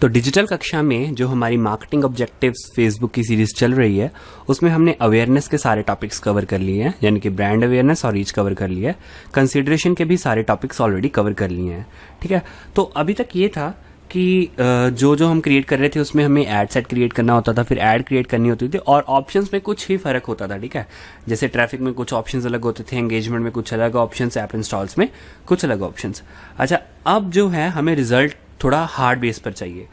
तो डिजिटल कक्षा में जो हमारी मार्केटिंग ऑब्जेक्टिव्स फेसबुक की सीरीज चल रही है उसमें हमने अवेयरनेस के सारे टॉपिक्स कवर कर लिए हैं, यानी कि ब्रांड अवेयरनेस और रीच कवर कर लिया है। कंसीडरेशन के भी सारे टॉपिक्स ऑलरेडी कवर कर लिए हैं। ठीक है, तो अभी तक ये था कि जो जो हम क्रिएट कर रहे थे उसमें हमें एड सेट क्रिएट करना होता था, फिर ऐड क्रिएट करनी होती थी और ऑप्शंस में कुछ ही फर्क होता था। ठीक है, जैसे ट्रैफिक में कुछ ऑप्शंस अलग होते थे, एंगेजमेंट में कुछ अलग ऑप्शंस, ऐप इंस्टॉल्स में कुछ अलग ऑप्शंस। अच्छा, अब जो है हमें रिजल्ट थोड़ा हार्ड बेस पर चाहिए।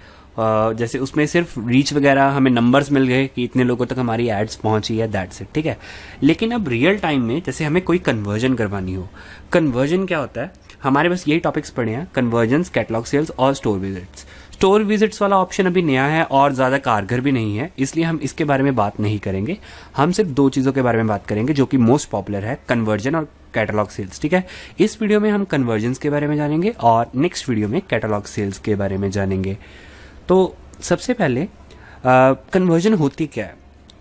जैसे उसमें सिर्फ रीच वगैरह हमें नंबर्स मिल गए कि इतने लोगों तक हमारी एड्स पहुंची है, दैट्स इट। ठीक है, लेकिन अब रियल टाइम में जैसे हमें कोई कन्वर्जन करवानी हो, कन्वर्जन क्या होता है, हमारे पास यही टॉपिक्स पढ़े हैं, कन्वर्जन्स, कैटलॉग सेल्स और स्टोर विजिट्स। स्टोर विजिट्स वाला ऑप्शन अभी नया है और ज़्यादा कारगर भी नहीं है, इसलिए हम इसके बारे में बात नहीं करेंगे। हम सिर्फ दो चीज़ों के बारे में बात करेंगे जो कि मोस्ट पॉपुलर है, कन्वर्जन और कैटलॉग सेल्स। ठीक है, इस वीडियो में हम कन्वर्जन्स के बारे में जानेंगे और नेक्स्ट वीडियो में कैटलॉग सेल्स के बारे में जानेंगे। तो सबसे पहले कन्वर्जन होती क्या है?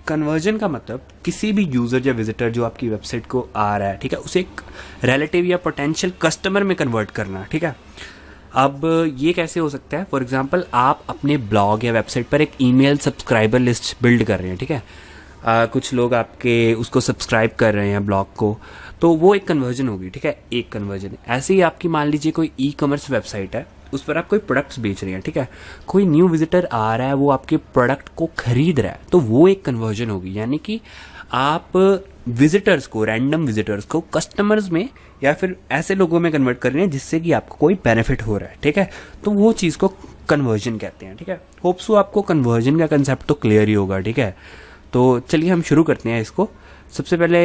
कन्वर्जन का मतलब किसी भी यूजर या विजिटर जो आपकी वेबसाइट को आ रहा है, ठीक है, उसे एक रिलेटिव या पोटेंशियल कस्टमर में कन्वर्ट करना। ठीक है, अब ये कैसे हो सकता है? फॉर एग्जांपल, आप अपने ब्लॉग या वेबसाइट पर एक ईमेल सब्सक्राइबर लिस्ट बिल्ड कर रहे हैं। ठीक है, कुछ लोग आपके उसको सब्सक्राइब कर रहे हैं ब्लॉग को, तो वो एक कन्वर्जन होगी। ठीक है, एक कन्वर्जन। ऐसे ही आपकी मान लीजिए कोई ई कॉमर्स वेबसाइट है, उस पर आप कोई प्रोडक्ट्स बेच रहे हैं। ठीक है, कोई न्यू विजिटर आ रहा है, वो आपके प्रोडक्ट को खरीद रहा है, तो वो एक कन्वर्जन होगी। यानी कि आप विजिटर्स को, रैंडम विजिटर्स को कस्टमर्स में या फिर ऐसे लोगों में कन्वर्ट कर रहे हैं जिससे कि आपको कोई बेनिफिट हो रहा है। ठीक है, तो वो चीज़ को कन्वर्जन कहते हैं। ठीक है, होप सो आपको कन्वर्जन का कंसेप्ट तो क्लियर ही होगा। ठीक है, तो चलिए हम शुरू करते हैं इसको। सबसे पहले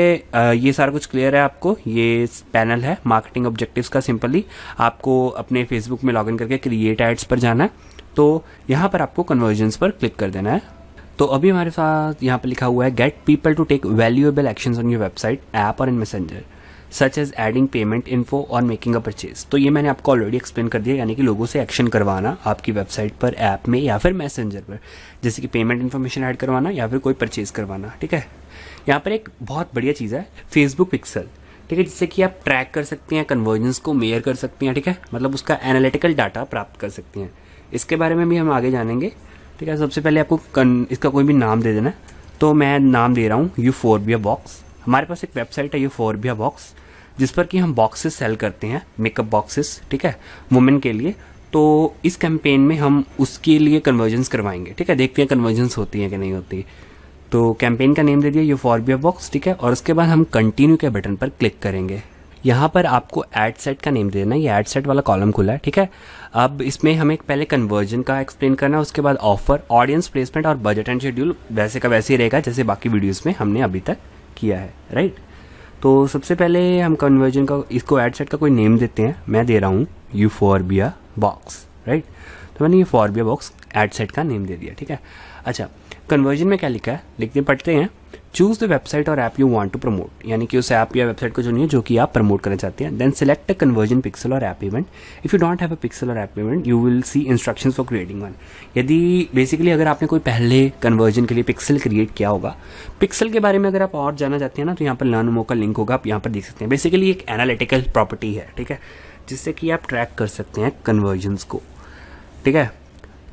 ये सारा कुछ क्लियर है आपको, ये पैनल है मार्केटिंग ऑब्जेक्टिव्स का। सिंपली आपको अपने फेसबुक में लॉगिन करके क्रिएट एड्स पर जाना है, तो यहाँ पर आपको कन्वर्जन्स पर क्लिक कर देना है। तो अभी हमारे साथ यहाँ पर लिखा हुआ है get people to take valuable actions on your website, app or in Messenger such as adding payment info or making a purchase. तो ये मैंने आपको ऑलरेडी एक्सप्लेन कर दिया, यानी कि लोगों से एक्शन करवाना आपकी वेबसाइट पर, ऐप में या फिर मैसेंजर पर, जैसे कि पेमेंट इन्फॉर्मेशन ऐड करवाना या फिर कोई परचेज करवाना। ठीक है, यहाँ पर एक बहुत बढ़िया चीज़ है फेसबुक पिक्सल। ठीक है, जिससे कि आप ट्रैक कर सकते हैं, कन्वर्जन्स को मेयर कर सकते हैं। ठीक है, मतलब उसका एनालिटिकल डाटा प्राप्त कर सकते हैं। इसके बारे में भी हम आगे जानेंगे। ठीक है, सबसे पहले आपको इसका कोई भी नाम दे देना है। तो मैं नाम दे रहा हूँ यूफोर्बिया बॉक्स। हमारे पास एक वेबसाइट है यूफोर्बिया बॉक्स, जिस पर कि हम बॉक्सेस सेल करते हैं, मेकअप बॉक्सेस। ठीक है, वुमेन के लिए। तो इस कैंपेन में हम उसके लिए कन्वर्जन्स करवाएंगे। ठीक है, देखते हैं कन्वर्जन्स होती हैं कि नहीं होती। तो कैंपेन का नेम दे दिया यूफोर्बिया बॉक्स। ठीक है, और उसके बाद हम कंटिन्यू के बटन पर क्लिक करेंगे। यहाँ पर आपको एड सेट का नेम देना है, ये एड सेट वाला कॉलम खुला है। ठीक है, अब इसमें हमें पहले कन्वर्जन का एक्सप्लेन करना है, उसके बाद ऑफर, ऑडियंस प्लेसमेंट और बजट एंड शेड्यूल वैसे का वैसे ही रहेगा जैसे बाकी वीडियोस में हमने अभी तक किया है। राइट, तो सबसे पहले हम कन्वर्जन का, इसको एड सेट का कोई नेम देते हैं। मैं दे रहा हूँ यूफोर्बिया बॉक्स। राइट, तो मैंने यूफोर्बिया बॉक्स एड सेट का नेम दे दिया। ठीक है, अच्छा, कन्वर्जन में क्या लिखा है, लिखते पढ़ते हैं। चूज द वेबसाइट और app you want to promote, यानी कि उस ऐप या वेबसाइट को चुनिए जो कि आप प्रमोट करना चाहते हैं। Then select a conversion pixel or app event. If you don't have a pixel or app event you will see instructions for creating one. यदि बेसिकली अगर आपने कोई पहले कन्वर्जन के लिए पिक्सल क्रिएट किया होगा, पिक्सल के बारे में अगर आप और जानना चाहते हैं ना, तो यहाँ पर लर्न मोर का लिंक होगा, आप यहाँ पर देख सकते हैं। बेसिकली एक एनालिटिकल प्रॉपर्टी है। ठीक है, जिससे कि आप ट्रैक कर सकते हैं कन्वर्जन्स को। ठीक है,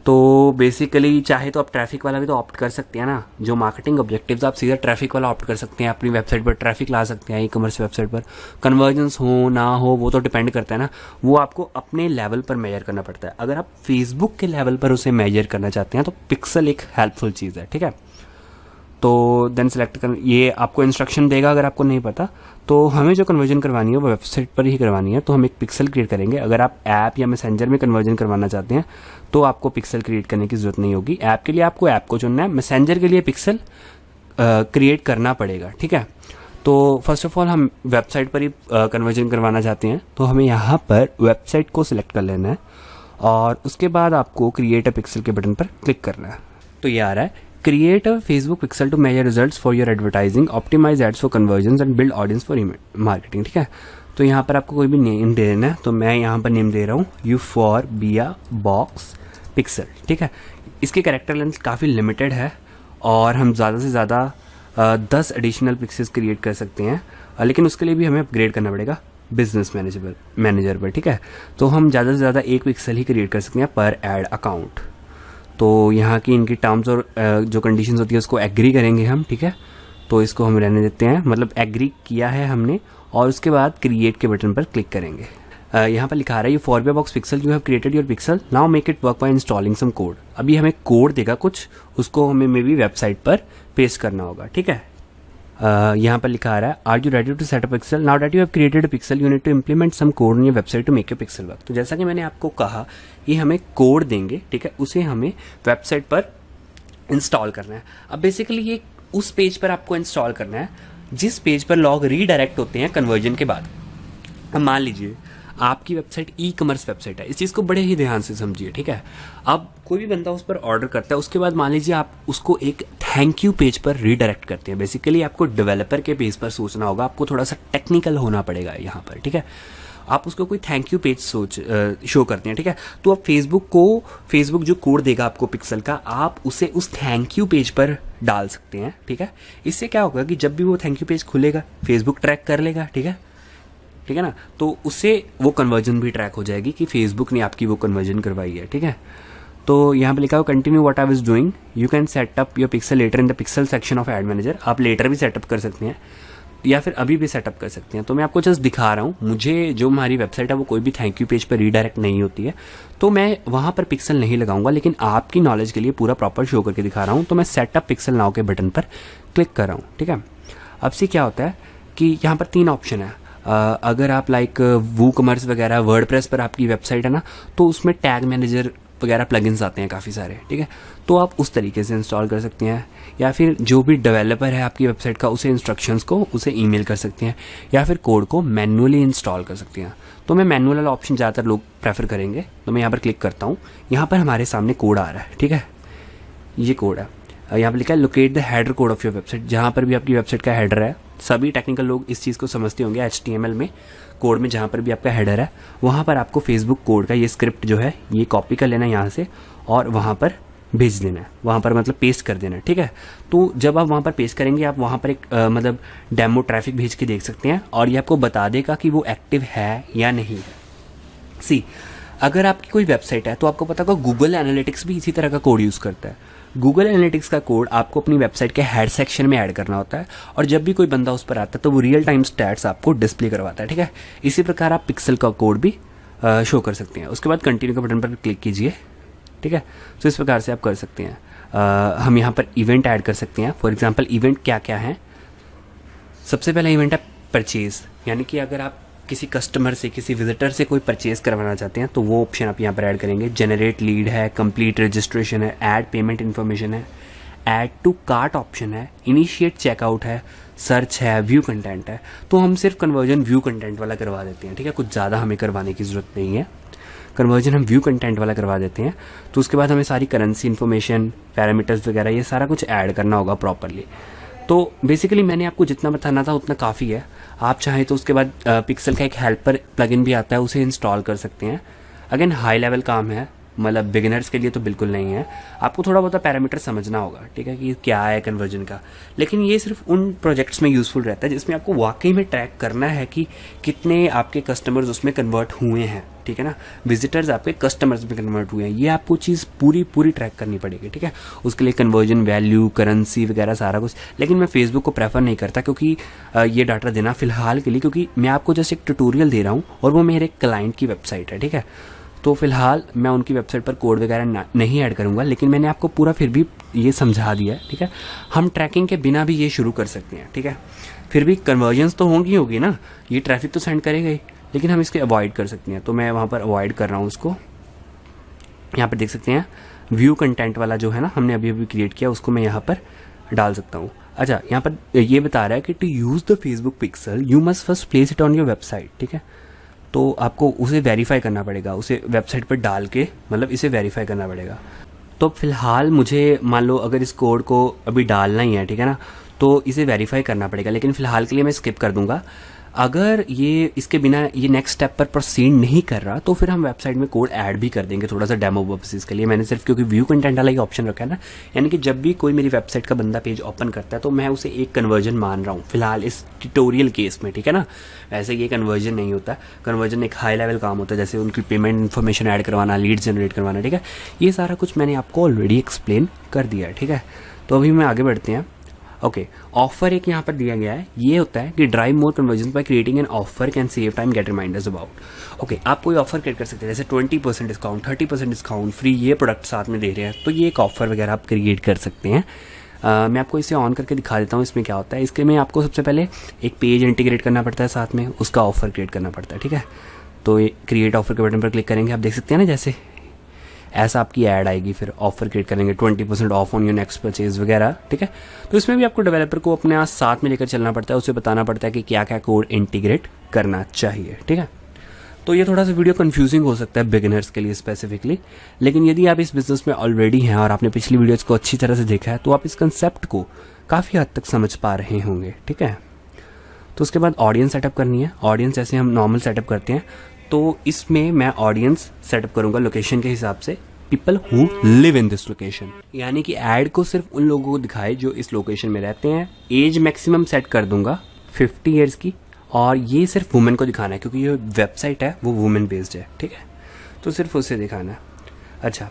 तो बेसिकली चाहे तो आप ट्रैफिक वाला भी तो ऑप्ट कर सकते हैं ना। जो मार्केटिंग ऑब्जेक्टिव्स, आप सीधा ट्रैफिक वाला ऑप्ट कर सकते हैं, अपनी वेबसाइट पर ट्रैफिक ला सकते हैं। ई कॉमर्स वेबसाइट पर कन्वर्जन्स हो ना हो वो तो डिपेंड करता है ना, वो आपको अपने लेवल पर मेजर करना पड़ता है। अगर आप फेसबुक के लेवल पर उसे मेजर करना चाहते हैं तो पिक्सल एक हेल्पफुल चीज़ है। ठीक है, तो देन सेलेक्ट कर, ये आपको इंस्ट्रक्शन देगा अगर आपको नहीं पता। तो हमें जो कन्वर्जन करवानी है वो वेबसाइट पर ही करवानी है, तो हम एक पिक्सल क्रिएट करेंगे। अगर आप ऐप या मैसेंजर में कन्वर्जन करवाना चाहते हैं तो आपको पिक्सल क्रिएट करने की जरूरत नहीं होगी। ऐप के लिए आपको ऐप को चुनना है, मैसेंजर के लिए पिक्सल क्रिएट करना पड़ेगा। ठीक है, तो फर्स्ट ऑफ ऑल हम वेबसाइट पर ही कन्वर्जन करवाना चाहते हैं, तो हमें यहाँ पर वेबसाइट को सिलेक्ट कर लेना है और उसके बाद आपको क्रिएट अ पिक्सल के बटन पर क्लिक करना है। तो ये आ रहा है, create a Facebook pixel to measure results for your advertising, optimize ads for conversions and build audience for marketing. ठीक है, तो यहाँ पर आपको कोई भी नेम दे देना है, तो मैं यहाँ पर नेम दे रहा हूँ यूफोर्बिया बॉक्स पिक्सल। ठीक है, इसकी कैरेक्टर लेंथ काफ़ी लिमिटेड है और हम ज़्यादा से ज़्यादा 10 एडिशनल पिक्सेस क्रिएट कर सकते हैं, लेकिन उसके लिए भी हमें अपग्रेड करना पड़ेगा बिजनेस मैनेजर पर। ठीक है, तो हम ज़्यादा से ज़्यादा एक पिक्सल ही क्रिएट कर सकते हैं पर एड अकाउंट। तो यहाँ की इनकी टर्म्स और जो कंडीशंस होती है उसको एग्री करेंगे हम, ठीक है। तो इसको हम रहने देते हैं, मतलब एग्री किया है हमने, और उसके बाद क्रिएट के बटन पर क्लिक करेंगे। यहाँ पर लिखा रहा है you forward box pixel you have created your pixel now make it work by installing some code. अभी हमें कोड देगा कुछ, उसको हमें मे बी वेबसाइट पर पेस्ट करना होगा, ठीक है। यहाँ पर लिखा आ रहा है are you ready to set a pixel now that you have created a pixel you need to implement some code in your website to make your pixel work. तो जैसा कि मैंने आपको कहा, ये हमें कोड देंगे, ठीक है, उसे हमें वेबसाइट पर इंस्टॉल करना है। अब बेसिकली ये उस पेज पर आपको इंस्टॉल करना है जिस पेज पर लॉग रीडायरेक्ट होते हैं कन्वर्जन के बाद। अब मान लीजिए आपकी वेबसाइट ई कॉमर्स वेबसाइट है, इस चीज़ को बड़े ही ध्यान से समझिए, ठीक है। अब कोई भी बंदा उस पर ऑर्डर करता है, उसके बाद मान लीजिए आप उसको एक थैंक यू पेज पर रीडायरेक्ट करते हैं। बेसिकली आपको डेवलपर के पेज पर सोचना होगा, आपको थोड़ा सा टेक्निकल होना पड़ेगा यहाँ पर, ठीक है। आप उसको कोई थैंक यू पेज शो करते हैं, ठीक है। तो अब फेसबुक जो कोड देगा आपको पिक्सल का, आप उसे उस थैंक यू पेज पर डाल सकते हैं, ठीक है। इससे क्या होगा कि जब भी वो थैंक यू पेज खुलेगा फेसबुक ट्रैक कर लेगा, ठीक है ना। तो उससे वो कन्वर्जन भी ट्रैक हो जाएगी कि फेसबुक ने आपकी वो कन्वर्जन करवाई है, ठीक है। तो यहाँ पे लिखा हो continue what I was doing you can set up your pixel later in the pixel section of ad manager. आप लेटर भी सेटअप कर सकते हैं या फिर अभी भी सेटअप कर सकते हैं। तो मैं आपको जस्ट दिखा रहा हूँ, मुझे जो हमारी वेबसाइट है वो कोई भी थैंक यू पेज पर रीडायरेक्ट नहीं होती है, तो मैं वहाँ पर पिक्सल नहीं लगाऊंगा, लेकिन आपकी नॉलेज के लिए पूरा प्रॉपर शो करके दिखा रहा हूँ। तो मैं सेटअप पिक्सल नाउ के बटन पर क्लिक कर रहा हूँ, ठीक है। अब से क्या होता है कि यहाँ पर 3 ऑप्शन है। अगर आप लाइक वूकॉमर्स वगैरह वर्डप्रेस पर आपकी वेबसाइट है ना, तो उसमें टैग मैनेजर वगैरह प्लगइन्स आते हैं काफ़ी सारे, ठीक है। तो आप उस तरीके से इंस्टॉल कर सकते हैं, या फिर जो भी डेवलपर है आपकी वेबसाइट का उसे इंस्ट्रक्शंस को उसे ईमेल कर सकते हैं, या फिर कोड को मैन्युअली इंस्टॉल कर सकते हैं। तो मैं मैनुअल वाला ऑप्शन ज़्यादातर लोग प्रेफर करेंगे, तो मैं यहाँ पर क्लिक करता हूँ। यहाँ पर हमारे सामने कोड आ रहा है, ठीक है, ये कोड है। यहाँ पर लिखा है locate the header code of your website. जहाँ पर भी आपकी वेबसाइट का हेडर है, सभी टेक्निकल लोग इस चीज़ को समझते होंगे, HTML में कोड में जहाँ पर भी आपका हेडर है वहाँ पर आपको फेसबुक कोड का ये स्क्रिप्ट जो है ये कॉपी कर लेना है यहाँ से, और वहाँ पर भेज देना है, वहाँ पर मतलब पेस्ट कर देना है, ठीक है। तो जब आप वहाँ पर पेस्ट करेंगे, आप वहाँ पर एक मतलब डेमो ट्रैफिक भेज के देख सकते हैं, और ये आपको बता देगा कि वो एक्टिव है या नहीं है। सी, अगर आपकी कोई वेबसाइट है तो आपको पता होगा गूगल एनालिटिक्स भी इसी तरह का कोड यूज़ करता है। गूगल एनालिटिक्स का कोड आपको अपनी वेबसाइट के हेड सेक्शन में ऐड करना होता है, और जब भी कोई बंदा उस पर आता है तो वो रियल टाइम स्टैट्स आपको डिस्प्ले करवाता है, ठीक है। इसी प्रकार आप पिक्सल का कोड भी शो कर सकते हैं। उसके बाद कंटिन्यू के बटन पर क्लिक कीजिए, ठीक है। तो इस प्रकार से आप कर सकते हैं। हम यहाँ पर इवेंट ऐड कर सकते हैं। फॉर एग्जाम्पल इवेंट क्या क्या है, सबसे पहला इवेंट है परचेज, यानी कि अगर आप किसी कस्टमर से, किसी विजिटर से कोई परचेज करवाना चाहते हैं तो वो ऑप्शन आप यहाँ पर ऐड करेंगे। जनरेट लीड है, कंप्लीट रजिस्ट्रेशन है, ऐड पेमेंट इन्फॉर्मेशन है, ऐड टू कार्ट ऑप्शन है, इनिशिएट चेकआउट है, सर्च है, व्यू कंटेंट है। तो हम सिर्फ कन्वर्जन व्यू कंटेंट वाला करवा देते हैं, ठीक है, कुछ ज़्यादा हमें करवाने की ज़रूरत नहीं है। कन्वर्जन हम व्यू कंटेंट वाला करवा देते हैं। तो उसके बाद हमें सारी करेंसी इन्फॉर्मेशन, पैरामीटर्स वगैरह ये सारा कुछ ऐड करना होगा प्रॉपरली। तो बेसिकली मैंने आपको जितना बताना था उतना काफ़ी है। आप चाहें तो उसके बाद पिक्सल का एक हेल्पर प्लगइन भी आता है, उसे इंस्टॉल कर सकते हैं। अगेन हाई लेवल काम है, मतलब बिगिनर्स के लिए तो बिल्कुल नहीं है। आपको थोड़ा बहुत पैरामीटर समझना होगा, ठीक है, कि क्या है कन्वर्जन का। लेकिन ये सिर्फ उन प्रोजेक्ट्स में यूज़फुल रहता है जिसमें आपको वाकई में ट्रैक करना है कि कितने आपके कस्टमर्स उसमें कन्वर्ट हुए हैं, ठीक है ना। विजिटर्स आपके कस्टमर्स में कन्वर्ट हुए हैं, ये आपको चीज़ पूरी ट्रैक करनी पड़ेगी, ठीक है। उसके लिए कन्वर्जन वैल्यू, करेंसी वगैरह सारा कुछ। लेकिन मैं फेसबुक को प्रेफर नहीं करता क्योंकि ये डाटा देना फिलहाल के लिए, क्योंकि मैं आपको जस्ट एक ट्यूटोरियल दे रहा हूँ और वो मेरे क्लाइंट की वेबसाइट है, ठीक है। तो फिलहाल मैं उनकी वेबसाइट पर कोड वगैरह नहीं ऐड करूँगा, लेकिन मैंने आपको पूरा फिर भी ये समझा दिया है, ठीक है। हम ट्रैकिंग के बिना भी ये शुरू कर सकते हैं, ठीक है। फिर भी कन्वर्जन्स तो होगी ना, ये ट्रैफिक तो सेंड करेगा ही, लेकिन हम इसके अवॉइड कर सकते हैं। तो मैं वहाँ पर अवॉइड कर रहा हूँ उसको। यहाँ पर देख सकते हैं व्यू कंटेंट वाला जो है ना, हमने अभी क्रिएट किया, उसको मैं यहाँ पर डाल सकता हूँ। अच्छा, यहाँ पर ये बता रहा है कि to use the Facebook pixel you must first place it on your website, ठीक है। तो आपको उसे वेरीफाई करना पड़ेगा, उसे वेबसाइट पर डाल के मतलब इसे वेरीफाई करना पड़ेगा। तो फिलहाल मुझे मान लो अगर इस कोड को अभी डालना ही है, ठीक है ना, तो इसे वेरीफाई करना पड़ेगा, लेकिन फ़िलहाल के लिए मैं स्किप कर दूंगा। अगर ये इसके बिना ये नेक्स्ट स्टेप पर प्रोसीड नहीं कर रहा तो फिर हम वेबसाइट में कोड ऐड भी कर देंगे थोड़ा सा डेमो पर्पसेस के लिए। मैंने सिर्फ क्योंकि व्यू कंटेंट वाला ही ऑप्शन रखा है ना, यानी कि जब भी कोई मेरी वेबसाइट का बंदा पेज ओपन करता है तो मैं उसे एक कन्वर्जन मान रहा हूँ फिलहाल इस ट्यूटोरियल केस में, ठीक है ना। ऐसे ये कन्वर्जन नहीं होता, कन्वर्जन एक हाई लेवल काम होता है, जैसे उनकी पेमेंट इन्फॉर्मेशन ऐड करवाना, लीड जनरेट करवाना, ठीक है। ये सारा कुछ मैंने आपको ऑलरेडी एक्सप्लेन कर दिया है, ठीक है। तो अभी मैं आगे बढ़ते हैं। ओके, ऑफर एक यहाँ पर दिया गया है, ये होता है कि drive more conversion by creating an offer can save time get reminders about. Okay, आप कोई ऑफर क्रिएट कर सकते हैं, जैसे 20% डिस्काउंट, 30% डिस्काउंट, फ्री ये प्रोडक्ट साथ में दे रहे हैं, तो ये एक ऑफर वगैरह आप क्रिएट कर सकते हैं। मैं आपको इसे ऑन करके दिखा देता हूँ इसमें क्या होता है। इसके में आपको सबसे पहले एक पेज इंटीग्रेट करना पड़ता है, साथ में उसका ऑफर क्रिएट करना पड़ता है, ठीक है। तो ये क्रिएट ऑफर के बटन पर क्लिक करेंगे, आप देख सकते हैं ना जैसे ऐसा आपकी ऐड आएगी, फिर ऑफर क्रिएट करेंगे 20% of on your next purchase वगैरह, ठीक है। तो इसमें भी आपको डेवलपर को अपने साथ में लेकर चलना पड़ता है, उसे बताना पड़ता है कि क्या क्या कोड इंटीग्रेट करना चाहिए, ठीक है। तो ये थोड़ा सा वीडियो कंफ्यूजिंग हो सकता है बिगिनर्स के लिए स्पेसिफिकली, लेकिन यदि आप इस बिजनेस में ऑलरेडी हैं और आपने पिछली वीडियोज़ को अच्छी तरह से देखा है तो आप इस कंसेप्ट को काफ़ी हद तक समझ पा रहे होंगे, ठीक है। तो उसके बाद ऑडियंस सेटअप करनी है। ऑडियंस जैसे हम नॉर्मल सेटअप करते हैं, तो इसमें मैं ऑडियंस सेटअप करूंगा लोकेशन के हिसाब से, people who live in this location, यानी कि ऐड को सिर्फ उन लोगों को दिखाए जो इस लोकेशन में रहते हैं। एज मैक्सिमम सेट कर दूंगा 50 ईयर्स की, और ये सिर्फ वुमेन को दिखाना है क्योंकि ये वेबसाइट है वो वुमेन बेस्ड है, ठीक है। तो सिर्फ उसे दिखाना है। अच्छा,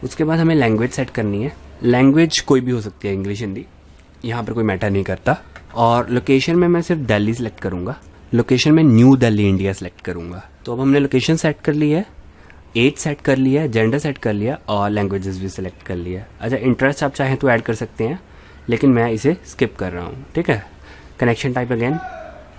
उसके बाद हमें लैंग्वेज सेट करनी है। लैंग्वेज कोई भी हो सकती है, इंग्लिश, हिंदी, यहाँ पर कोई मैटर नहीं करता। और लोकेशन में मैं सिर्फ दिल्ली सेलेक्ट करूँगा। लोकेशन में न्यू दिल्ली इंडिया सेलेक्ट करूँगा। तो अब हमने लोकेशन सेट कर ली है, एज सेट कर लिया है, जेंडर सेट कर लिया और लैंग्वेजेस भी सिलेक्ट कर लिया। अच्छा, इंटरेस्ट आप चाहें तो ऐड कर सकते हैं, लेकिन मैं इसे स्किप कर रहा हूँ, ठीक है। कनेक्शन टाइप अगेन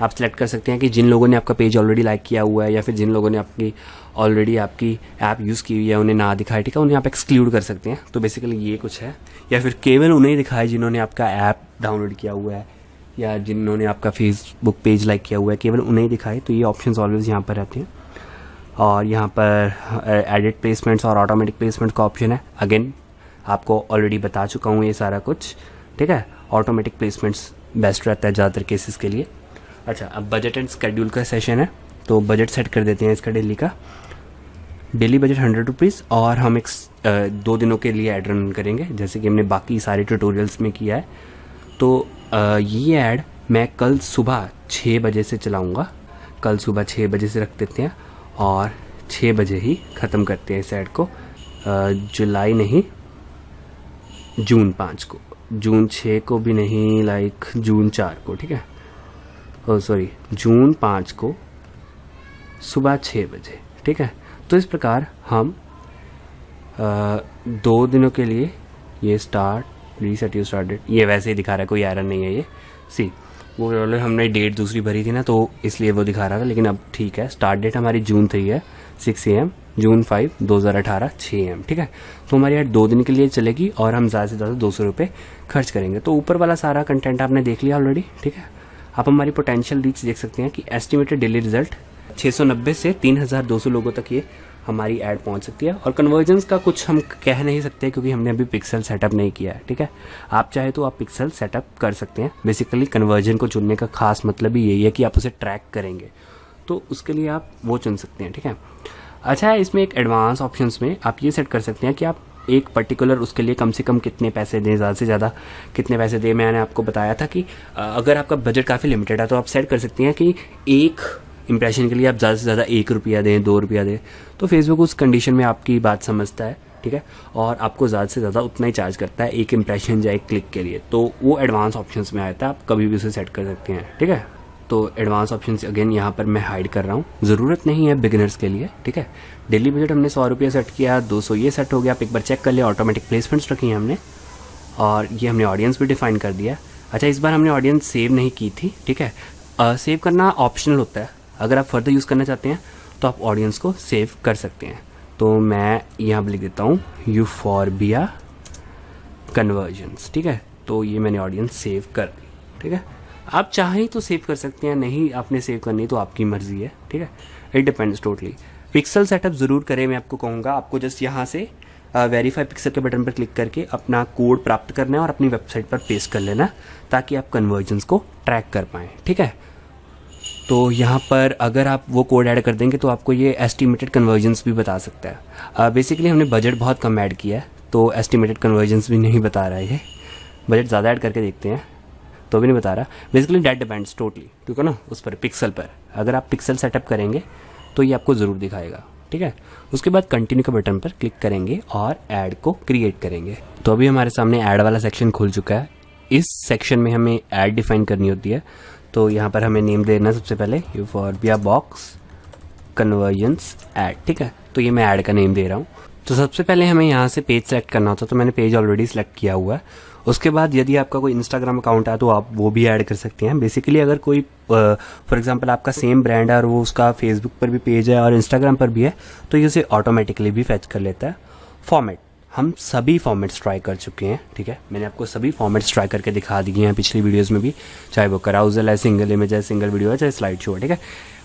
आप सिलेक्ट कर सकते हैं कि जिन लोगों ने आपका पेज ऑलरेडी लाइक किया हुआ है या फिर जिन लोगों ने आपकी ऑलरेडी आपकी ऐप यूज़ की हुई है उन्हें ना दिखाए, ठीक है, उन्हें आप एक्सक्लूड कर सकते हैं। तो बेसिकली ये कुछ है। या फिर केवल उन्हें दिखाए जिन्होंने आपका ऐप डाउनलोड किया हुआ है या जिन्होंने आपका फेसबुक पेज लाइक किया हुआ है, केवल उन्हें ही दिखाए। तो ये ऑप्शंस ऑलवेज यहाँ पर रहते हैं। और यहाँ पर एडिट प्लेसमेंट्स और ऑटोमेटिक प्लेसमेंट का ऑप्शन है। अगेन आपको ऑलरेडी बता चुका हूँ ये सारा कुछ, ठीक है। ऑटोमेटिक प्लेसमेंट्स बेस्ट रहता है ज़्यादातर केसेस के लिए। अच्छा, अब बजट एंड स्केड्यूल का सेशन है, तो बजट सेट कर देते हैं इसका डेली का। डेली बजट 100 रुपीज़, और हम 2 दिनों के लिए ऐड रन करेंगे जैसे कि हमने बाकी सारे ट्यूटोरियल्स में किया है। तो ये ऐड मैं कल सुबह 6 बजे से चलाऊँगा। कल सुबह 6 बजे से रख देते हैं और 6 बजे ही ख़त्म करते हैं इस ऐड को। जुलाई नहीं, जून 5 को, जून 6 को भी नहीं, लाइक जून 4 को, ठीक है। सॉरी, जून 5 को सुबह 6 बजे, ठीक है। तो इस प्रकार हम 2 दिनों के लिए ये स्टार्ट रीसेट यू स्टार्टेड, ये वैसे ही दिखा रहा है, कोई एरर नहीं है। ये सी वो हमने डेट दूसरी भरी थी ना, तो इसलिए वो दिखा रहा था, लेकिन अब ठीक है। स्टार्ट डेट हमारी जून 3 है, 6 AM, जून 5, 2018, 6 AM, ठीक है। तो हमारी ऐड 2 दिन के लिए चलेगी और हम ज़्यादा से ज़्यादा 200 रुपये खर्च करेंगे। तो ऊपर वाला सारा कंटेंट आपने देख लिया ऑलरेडी, ठीक है। आप हमारी पोटेंशियल रीच देख सकते हैं कि एस्टिमेटेड डेली रिजल्ट 690 से 3200 लोगों तक ये हमारी ऐड पहुंच सकती है। और कन्वर्जन्स का कुछ हम कह नहीं सकते क्योंकि हमने अभी पिक्सल सेटअप नहीं किया है, ठीक है। आप चाहे तो आप पिक्सल सेटअप कर सकते हैं। बेसिकली कन्वर्जन को चुनने का खास मतलब ही यही है कि आप उसे ट्रैक करेंगे, तो उसके लिए आप वो चुन सकते हैं, ठीक है। अच्छा, इसमें एक एडवांस ऑप्शंस में आप ये सेट कर सकते हैं कि आप एक पर्टिकुलर उसके लिए कम से कम कितने पैसे दें, ज़्यादा से ज़्यादा कितने पैसे दें। मैंने आपको बताया था कि अगर आपका बजट काफ़ी लिमिटेड है तो आप सेट कर सकते हैं कि एक इंप्रेशन के लिए आप ज़्यादा से ज़्यादा 1 रुपया दें, 2 रुपया दें। तो फेसबुक उस कंडीशन में आपकी बात समझता है, ठीक है, और आपको ज़्यादा से ज़्यादा उतना ही चार्ज करता है एक इंप्रेशन या एक क्लिक के लिए। तो वो एडवांस ऑप्शंस में आता है, आप कभी भी उसे सेट कर सकते हैं, ठीक है। तो एडवांस ऑप्शंस अगेन यहाँ पर मैं हाइड कर रहा हूँ, ज़रूरत नहीं है बिगिनर्स के लिए, ठीक है। डेली बजट हमने 100 रुपया सेट किया, 200 ये सेट हो गया। आप एक बार चेक कर लिया। ऑटोमेटिक प्लेसमेंट्स रखी हैं हमने, और ये हमने ऑडियंस भी डिफाइन कर दिया। अच्छा, इस बार हमने ऑडियंस सेव नहीं की थी, ठीक है। सेव करना ऑप्शनल होता है, अगर आप फर्दर यूज़ करना चाहते हैं तो आप ऑडियंस को सेव कर सकते हैं। तो मैं यहाँ पर लिख देता हूँ यूफोर्बिया कन्वर्जन्स, ठीक है। तो ये मैंने ऑडियंस सेव कर दी, ठीक है। आप चाहें तो सेव कर सकते हैं, नहीं आपने सेव करनी तो आपकी मर्जी है, ठीक है। It depends totally. Pixel setup ज़रूर करें, मैं आपको कहूँगा। आपको जस्ट यहाँ से वेरीफाई पिक्सल के बटन पर क्लिक करके अपना कोड प्राप्त करना है और अपनी वेबसाइट पर पेस्ट कर लेना, ताकि आप कन्वर्जन्स को ट्रैक कर पाएँ, ठीक है। तो यहाँ पर अगर आप वो कोड ऐड कर देंगे तो आपको ये एस्टिमेटेड कन्वर्जन्स भी बता सकता है। बेसिकली हमने बजट बहुत कम ऐड किया है तो एस्टिमेटेड कन्वर्जन्स भी नहीं बता रहा है ये। बजट ज़्यादा ऐड करके देखते हैं तो भी नहीं बता रहा। बेसिकली डेट डिपेंड्स टोटली, ठीक है ना, उस पर पिक्सल पर। अगर आप पिक्सल सेटअप करेंगे तो ये आपको ज़रूर दिखाएगा, ठीक है। उसके बाद कंटिन्यू के बटन पर क्लिक करेंगे और ऐड को क्रिएट करेंगे। तो अभी हमारे सामने ऐड वाला सेक्शन खुल चुका है। इस सेक्शन में हमें ऐड डिफाइन करनी होती है। तो यहाँ पर हमें नेम देना सबसे पहले यूफोर्बिया बॉक्स कन्वर्जन्स ऐड, ठीक है। तो ये मैं ऐड का नेम दे रहा हूँ। तो सबसे पहले हमें यहाँ से पेज सेलेक्ट करना होता है, तो मैंने पेज ऑलरेडी सेलेक्ट किया हुआ है। उसके बाद यदि आपका कोई इंस्टाग्राम अकाउंट है तो आप वो भी ऐड कर सकते हैं। बेसिकली अगर कोई फॉर एग्जांपल आपका सेम ब्रांड है और वो उसका फेसबुक पर भी पेज है और इंस्टाग्राम पर भी है तो ये उसे ऑटोमेटिकली भी फैच कर लेता है। फॉर्मेट, हम सभी फॉर्मेट्स ट्राई कर चुके हैं, ठीक है। मैंने आपको सभी फॉर्मेट्स ट्राई करके दिखा दिए हैं पिछली वीडियोस में भी, चाहे वो कराउजल है, सिंगल इमेज है, सिंगल वीडियो है, चाहे स्लाइड शो है, ठीक है।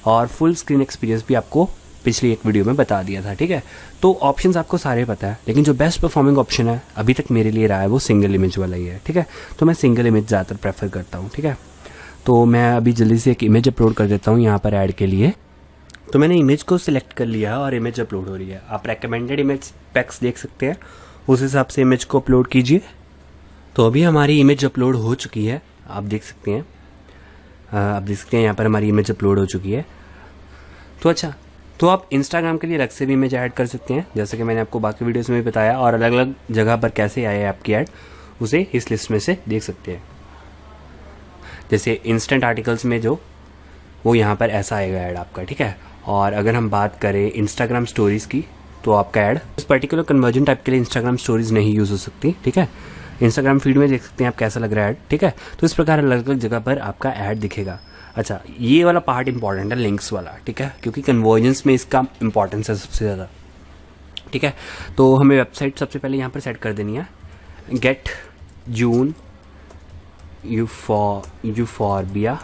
और फुल स्क्रीन एक्सपीरियंस भी आपको पिछली एक वीडियो में बता दिया था, ठीक है। तो ऑप्शंस आपको सारे पता है, लेकिन जो बेस्ट परफॉर्मिंग ऑप्शन है अभी तक मेरे लिए रहा है वो सिंगल इमेज वाला ही है, ठीक है। तो मैं सिंगल इमेज ज़्यादातर प्रेफर करता हूँ, ठीक है। तो मैं अभी जल्दी से एक इमेज अपलोड कर देता हूँ यहाँ पर ऐड के लिए। तो मैंने इमेज को सिलेक्ट कर लिया और इमेज अपलोड हो रही है। आप रेकमेंडेड इमेज स्पेक्स देख सकते हैं, उस हिसाब से इमेज को अपलोड कीजिए। तो अभी हमारी इमेज अपलोड हो चुकी है, आप देख सकते हैं। यहाँ पर हमारी इमेज अपलोड हो चुकी है। तो अच्छा, तो आप इंस्टाग्राम के लिए अलग से भी इमेज ऐड कर सकते हैं, जैसे कि मैंने आपको बाकी वीडियोस में भी बताया। और अलग अलग जगह पर कैसे आए आपकी ऐड उसे इस लिस्ट में से देख सकते हैं। जैसे इंस्टेंट आर्टिकल्स में जो वो यहाँ पर ऐसा आएगा ऐड आपका, ठीक है। और अगर हम बात करें इंस्टाग्राम स्टोरीज़ की तो आपका ऐड इस पर्टिकुलर कन्वर्जन टाइप के लिए इंस्टाग्राम स्टोरीज नहीं यूज़ हो सकती, ठीक है। इंस्टाग्राम फीड में देख सकते हैं आप कैसा लग रहा है ऐड, ठीक है। तो इस प्रकार अलग अलग जगह पर आपका ऐड दिखेगा। अच्छा, ये वाला पार्ट इंपॉर्टेंट है, लिंक्स वाला, ठीक है, क्योंकि कन्वर्जेंस में इसका इंपॉर्टेंस है सबसे ज़्यादा, ठीक है। तो हमें वेबसाइट सबसे पहले यहाँ पर सेट कर देनी है, gate June euphorbia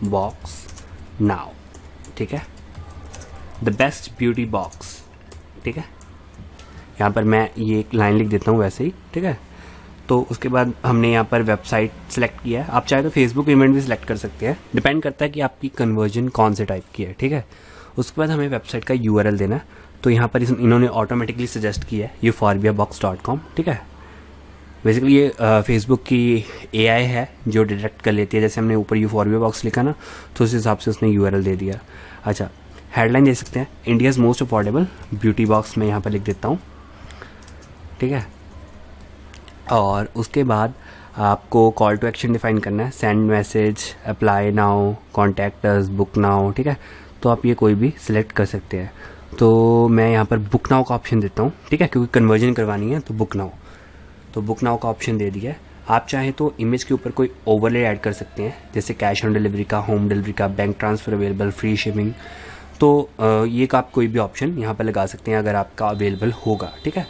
box now, ठीक है, द बेस्ट ब्यूटी बॉक्स, ठीक है। यहाँ पर मैं ये एक लाइन लिख देता हूँ वैसे ही, ठीक है। तो उसके बाद हमने यहाँ पर वेबसाइट सेलेक्ट किया है। आप चाहे तो फेसबुक इवेंट भी सिलेक्ट कर सकते हैं, डिपेंड करता है कि आपकी कन्वर्जन कौन से टाइप की है, ठीक है। उसके बाद हमें वेबसाइट का यूआरएल देना है। तो यहाँ पर इन्होंने ऑटोमेटिकली सजेस्ट किया है euphorbiabox.com, ठीक है। बेसिकली ये फेसबुक की AI है जो डिटेक्ट कर लेती है। जैसे हमने ऊपर यूफोर्बिया बॉक्स लिखा ना, तो उस हिसाब से उसने यूआरएल दे दिया। अच्छा, हेडलाइन दे सकते हैं, India's most affordable beauty box में यहाँ पर लिख देता हूँ, ठीक है। और उसके बाद आपको कॉल टू एक्शन डिफाइन करना है, send message, apply now, contact us, book now, ठीक है। तो आप ये कोई भी सिलेक्ट कर सकते हैं। तो मैं यहाँ पर बुक नाउ का ऑप्शन देता हूँ, ठीक है, क्योंकि कन्वर्जन करवानी है तो बुक नाउ। तो बुक नाउ का ऑप्शन दे दिया है। आप चाहें तो इमेज के ऊपर कोई ओवरले ऐड कर सकते हैं, जैसे कैश ऑन डिलीवरी का, होम डिलीवरी का, bank transfer available, free shipping. तो ये का आप कोई भी ऑप्शन यहाँ पर लगा सकते हैं अगर आपका अवेलेबल होगा, ठीक है।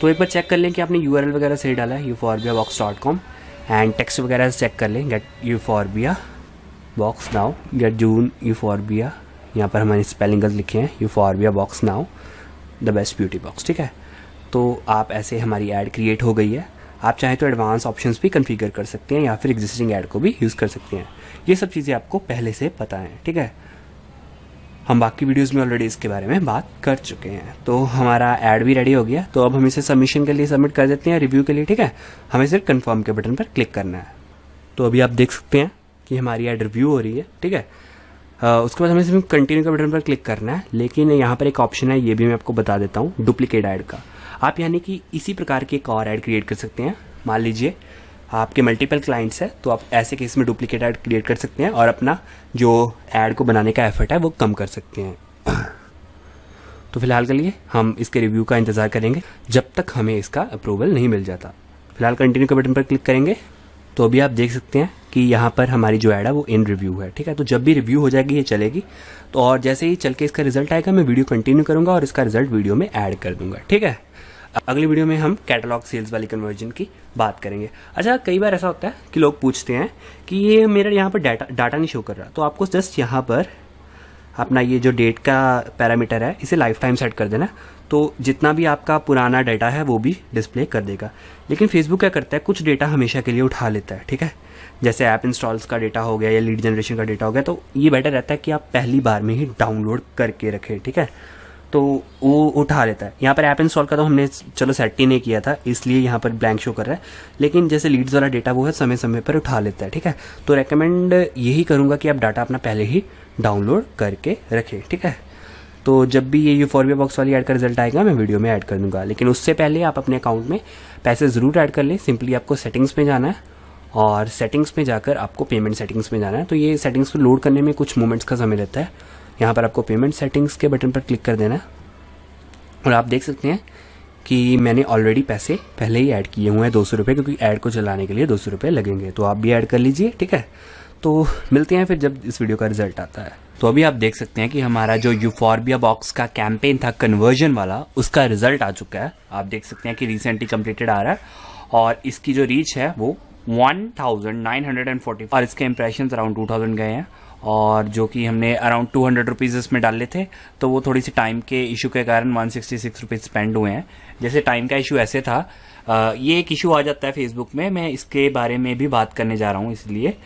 तो एक बार चेक कर लें कि आपने यूआरएल वगैरह सही डाला है, euphorbiabox.com, एंड टेक्स्ट वगैरह से चेक कर लें, get euphorbia box now, get June euphorbia, यहाँ पर हमारे स्पेलिंग गलत लिखे हैं, euphorbia box now the best beauty box, ठीक है। तो आप ऐसे हमारी ऐड क्रिएट हो गई है। आप चाहें तो एडवांस ऑप्शंस भी कॉन्फ़िगर कर सकते हैं या फिर एग्जिस्टिंग ऐड को भी यूज़ कर सकते हैं। ये सब चीज़ें आपको पहले से पता हैं, ठीक है। हम बाकी वीडियोस में ऑलरेडी इसके बारे में बात कर चुके हैं। तो हमारा ऐड भी रेडी हो गया। तो अब हम इसे सबमिशन के लिए सबमिट कर देते हैं, रिव्यू के लिए, ठीक है। हमें सिर्फ कंफर्म के बटन पर क्लिक करना है। तो अभी आप देख सकते हैं कि हमारी ऐड रिव्यू हो रही है, ठीक है। उसके बाद हमें सिर्फ कंटिन्यू के बटन पर क्लिक करना है। लेकिन यहाँ पर एक ऑप्शन है, ये भी मैं आपको बता देता हूँ, डुप्लीकेट ऐड का। आप यानी कि इसी प्रकार की एक और ऐड क्रिएट कर सकते हैं। मान लीजिए आपके मल्टीपल क्लाइंट्स है, तो आप ऐसे केस में डुप्लीकेट ऐड क्रिएट कर सकते हैं और अपना जो ऐड को बनाने का एफर्ट है वो कम कर सकते हैं। तो फिलहाल के लिए हम इसके रिव्यू का इंतज़ार करेंगे जब तक हमें इसका अप्रूवल नहीं मिल जाता। फिलहाल कंटिन्यू के बटन पर क्लिक करेंगे। तो अभी आप देख सकते हैं कि यहाँ पर हमारी जो ऐड है वो इन रिव्यू है, ठीक है। तो जब भी रिव्यू हो जाएगी ये चलेगी। तो और जैसे ही चल के इसका रिजल्ट आएगा मैं वीडियो कंटिन्यू करूँगा और इसका रिजल्ट वीडियो में ऐड कर दूंगा, ठीक है। अगली वीडियो में हम कैटलॉग सेल्स वाली कन्वर्जन की बात करेंगे। अच्छा, कई बार ऐसा होता है कि लोग पूछते हैं कि ये मेरा यहाँ पर डाटा नहीं शो कर रहा। तो आपको जस्ट यहाँ पर अपना ये जो डेट का पैरामीटर है इसे लाइफ टाइम सेट कर देना, तो जितना भी आपका पुराना डाटा है वो भी डिस्प्ले कर देगा। लेकिन फेसबुक क्या करता है, कुछ डेटा हमेशा के लिए उठा लेता है, ठीक है। जैसे ऐप इंस्टॉल्स का डेटा हो गया या लीड जनरेशन का डेटा हो गया, तो ये बेटर रहता है कि आप पहली बार में ही डाउनलोड करके रखें, ठीक है। तो वो उठा लेता है। यहाँ पर ऐप इंस्टॉल का तो हमने चलो सेट ही नहीं किया था, इसलिए यहाँ पर ब्लैंक शो कर रहा है, लेकिन जैसे लीड्स वाला डेटा वो है समय समय पर उठा लेता है, ठीक है। तो रेकमेंड यही करूँगा कि आप डाटा अपना पहले ही डाउनलोड करके रखें, ठीक है। तो जब भी ये यूफोरबिया बॉक्स वाली ऐड का रिजल्ट आएगा मैं वीडियो में ऐड कर दूंगा, लेकिन उससे पहले आप अपने अकाउंट में पैसे ज़रूर ऐड कर लें। सिंपली आपको सेटिंग्स में जाना है और सेटिंग्स में जाकर आपको पेमेंट सेटिंग्स में जाना है। तो ये सेटिंग्स को लोड करने में कुछ मोमेंट्स का समय लगता है। यहाँ पर आपको पेमेंट सेटिंग्स के बटन पर क्लिक कर देना है और आप देख सकते हैं कि मैंने ऑलरेडी पैसे पहले ही ऐड किए हुए हैं 200 रुपये, क्योंकि ऐड को चलाने के लिए 200 रुपये लगेंगे। तो आप भी ऐड कर लीजिए, ठीक है। तो मिलते हैं फिर जब इस वीडियो का रिजल्ट आता है। तो अभी आप देख सकते हैं कि हमारा जो यूफोरबिया बॉक्स का कैंपेन था कन्वर्जन वाला, उसका रिजल्ट आ चुका है। आप देख सकते हैं कि रिसेंटली कंप्लीटेड आ रहा है और इसकी जो रीच है वो 1940 और इसके इंप्रेशन अराउंड 2000 गए हैं, और जो कि हमने अराउंड 200 रुपीज़ इसमें डाले थे, तो वो थोड़ी सी टाइम के इशू के कारण 166 रुपीज़ स्पेंड हुए हैं। जैसे टाइम का इशू ऐसे था, ये एक इशू आ जाता है फेसबुक में, मैं इसके बारे में भी बात करने जा रहा हूँ। इसलिए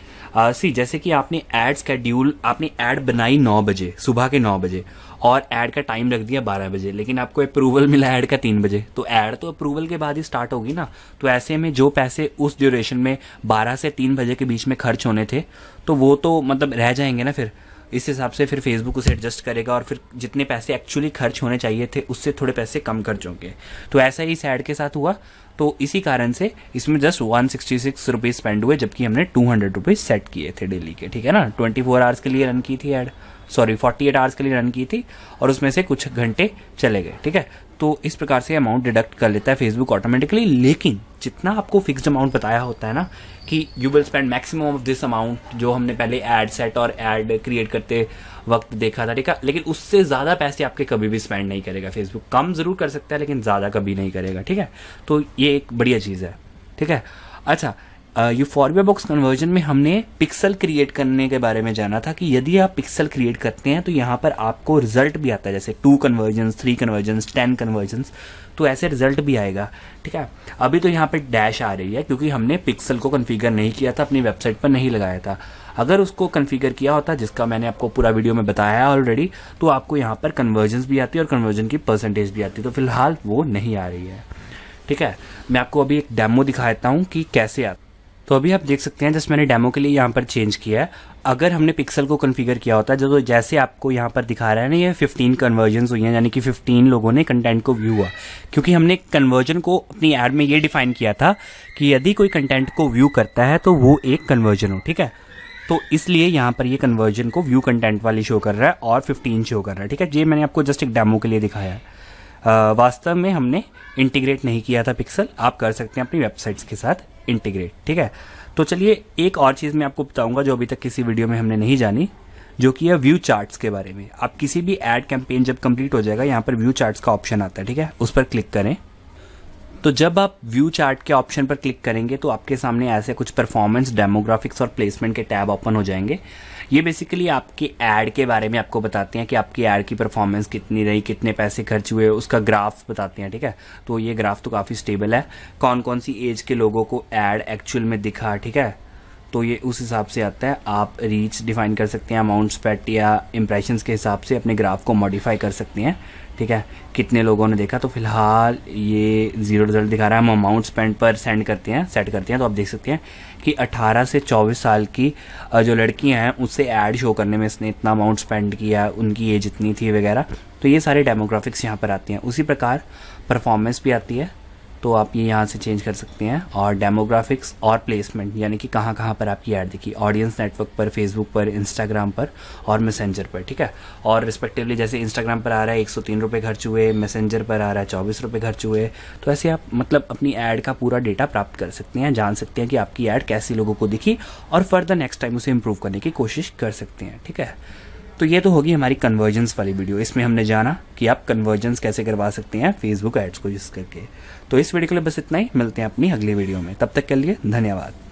जैसे कि आपने ऐड स्केड्यूल, आपने ऐड बनाई 9 बजे, सुबह के 9 बजे, और ऐड का टाइम रख दिया 12 बजे, लेकिन आपको अप्रूवल मिला ऐड का 3 बजे, तो ऐड तो अप्रूवल के बाद ही स्टार्ट होगी ना। तो ऐसे में जो पैसे उस ड्यूरेशन में 12 से 3 बजे के बीच में खर्च होने थे, तो वो तो मतलब रह जाएंगे ना। फिर इस हिसाब से फिर फेसबुक उसे एडजस्ट करेगा और फिर जितने पैसे एक्चुअली खर्च होने चाहिए थे उससे थोड़े पैसे कम खर्च होंगे। तो ऐसा ही इस ऐड के साथ हुआ, तो इसी कारण से इसमें जस्ट 166 रुपीज़ स्पेंड हुए, जबकि हमने 200 रुपीज़ सेट किए थे डेली के, ठीक है ना। 24 आवर्स के लिए रन की थी ऐड, 48 आवर्स के लिए रन की थी, और उसमें से कुछ घंटे चले गए, ठीक है। तो इस प्रकार से अमाउंट डिडक्ट कर लेता है फेसबुक ऑटोमेटिकली। लेकिन जितना आपको फिक्स्ड अमाउंट बताया होता है ना कि you will spend maximum of this amount, जो हमने पहले ऐड सेट और ऐड क्रिएट करते वक्त देखा था, ठीक है, लेकिन उससे ज़्यादा पैसे आपके कभी भी स्पेंड नहीं करेगा फेसबुक। कम ज़रूर कर सकता है लेकिन ज़्यादा कभी नहीं करेगा, ठीक है। तो ये एक बढ़िया चीज़ है, ठीक है। अच्छा, यूफोरबिया बॉक्स कन्वर्जन में हमने पिक्सल क्रिएट करने के बारे में जाना था कि यदि आप पिक्सल क्रिएट करते हैं तो यहाँ पर आपको रिजल्ट भी आता है, जैसे 2 कन्वर्जन्स, 3 कन्वर्जन्स, 10 कन्वर्जन्स, तो ऐसे रिजल्ट भी आएगा, ठीक है। अभी तो यहाँ पर डैश आ रही है क्योंकि हमने पिक्सल को कन्फिगर नहीं किया था, अपनी वेबसाइट पर नहीं लगाया था। अगर उसको कन्फिगर किया होता, जिसका मैंने आपको पूरा वीडियो में बताया है ऑलरेडी, तो आपको यहाँ पर कन्वर्जन्स भी आती है और कन्वर्जन की परसेंटेज भी आती है। तो फिलहाल वो नहीं आ रही है, ठीक है। मैं आपको अभी एक डेमो दिखा देता हूँ कि कैसे आता। तो अभी आप देख सकते हैं जस्ट मैंने डेमो के लिए यहाँ पर चेंज किया है। अगर हमने पिक्सल को कॉन्फ़िगर किया होता है, जो जैसे आपको यहाँ पर दिखा रहा है ना, ये 15 कन्वर्जन्स हुई हैं, यानी कि 15 लोगों ने कंटेंट को व्यू हुआ, क्योंकि हमने कन्वर्जन को अपनी ऐड में ये डिफाइन किया था कि यदि कोई कंटेंट को व्यू करता है तो वो एक कन्वर्जन हो, ठीक है। तो इसलिए यहाँ पर ये कन्वर्जन को व्यू कंटेंट वाली शो कर रहा है और 15 शो कर रहा है, ठीक है। ये मैंने आपको जस्ट एक डेमो के लिए दिखाया है। वास्तव में हमने इंटीग्रेट नहीं किया था पिक्सल, आप कर सकते हैं अपनी वेबसाइट्स के साथ इंटीग्रेट, ठीक है। तो चलिए एक और चीज़ मैं आपको बताऊंगा जो अभी तक किसी वीडियो में हमने नहीं जानी, जो कि है व्यू चार्ट्स के बारे में। आप किसी भी ऐड कैंपेन जब कंप्लीट हो जाएगा, यहाँ पर व्यू चार्ट्स का ऑप्शन आता है, ठीक है, उस पर क्लिक करें। तो जब आप व्यू चार्ट के ऑप्शन पर क्लिक करेंगे तो आपके सामने ऐसे कुछ परफॉर्मेंस, डेमोग्राफिक्स और प्लेसमेंट के टैब ओपन हो जाएंगे। ये बेसिकली आपके ऐड के बारे में आपको बताते हैं कि आपकी ऐड की परफॉर्मेंस कितनी रही, कितने पैसे खर्च हुए, उसका ग्राफ बताते हैं, ठीक है। तो ये ग्राफ तो काफ़ी स्टेबल है, कौन कौन सी एज के लोगों को ऐड एक्चुअल में दिखा, ठीक है। तो ये उस हिसाब से आता है। आप रीच डिफाइन कर सकते हैं, अमाउंट स्पेंड या इंप्रेशंस के हिसाब से अपने ग्राफ को मॉडिफाई कर सकते हैं, ठीक है, कितने लोगों ने देखा। तो फिलहाल ये 0 रिजल्ट दिखा रहा है। हम अमाउंट स्पेंड पर सेट करते हैं तो आप देख सकते हैं कि 18 से 24 साल की जो लड़कियां हैं उससे ऐड शो करने में इसने इतना अमाउंट स्पेंड किया, उनकी एज इतनी थी वगैरह। तो ये सारे डेमोग्राफिक्स यहाँ पर आती हैं। उसी प्रकार परफॉर्मेंस भी आती है, तो आप ये यहाँ से चेंज कर सकते हैं। और डेमोग्राफिक्स और प्लेसमेंट, यानी कि कहाँ कहाँ पर आपकी ऐड दिखी, ऑडियंस नेटवर्क पर, फेसबुक पर, इंस्टाग्राम पर और मैसेंजर पर, ठीक है। और रिस्पेक्टिवली जैसे इंस्टाग्राम पर आ रहा है 103 रुपये खर्च हुए, मैसेंजर पर आ रहा है 24 रुपये खर्च हुए। तो ऐसे आप मतलब अपनी ऐड का पूरा डेटा प्राप्त कर सकते हैं, जान सकते हैं कि आपकी ऐड कैसी लोगों को दिखी और फर्दर नेक्स्ट टाइम उसे इम्प्रूव करने की कोशिश कर सकते हैं, ठीक है। तो ये तो होगी हमारी कन्वर्जेंस वाली वीडियो। इसमें हमने जाना कि आप कन्वर्जेंस कैसे करवा सकते हैं फेसबुक एड्स को यूज़ करके। तो इस वीडियो के लिए बस इतना ही, मिलते हैं अपनी अगली वीडियो में, तब तक के लिए धन्यवाद।